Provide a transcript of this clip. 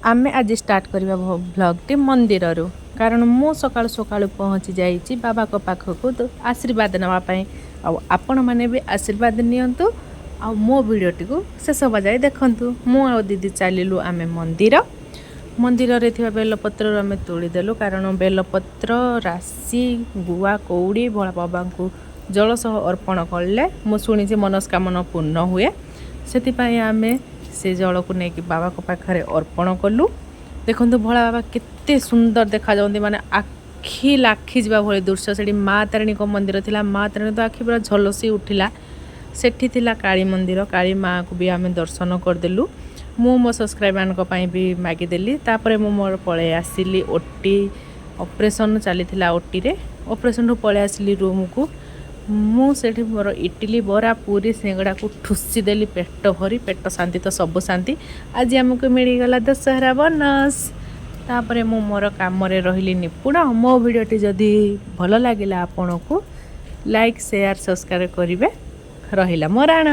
आमे आज स्टार्ट करवा व्लॉगटी मंदिर कारण मु सकाळु सकाळु पहुँची जाइए बाबा को पाखक तो आशीर्वाद नापी आपण मैंने भी आशीर्वाद नियंतु आ मो वीडियोटी को शेष बजाय देखु मु आ दीदी चलू आम मंदिर मंदिर रे थिबा बेलपत्र आम तोड़ीदेलु कारण बेलपत्र राशि गुआ कौड़ी भोला बाबा को जलसह अर्पण कले मु शुणी मनस्कामना पूर्ण हुए से आम से जल को लेकिन बाबा को पाखे अर्पण कलु देखो भोला बाबा केते सुंदर देखा जाती माने आखि लाखी जा भाई दृश्य से माँ तारिणी को मंदिर थिला माँ तारिणी तो आखि पूरा झलसी उठिला सेठी थिला काली मंदिर काली माँ को भी आम दर्शन करदेलु मु मो सब्सक्राइबर भी मागिदेली तापर मु मोर पळे आसिली ओटी ऑपरेशन चली ओटी रे ऑपरेशन रु पळे आसिली रूम को मुझे मोर इडली बरा पूरी सिंगड़ा को ठुसी देली पेट भरी पेट शांति तो सब शांति आज आमको मिलगला दशहरा बोनस तापर मु मोर काम रही निपुण मो वीडियोटी जदि भल लगे आपण को लाइक शेयर सब्सक्राइब करेंगे रहा मोराण।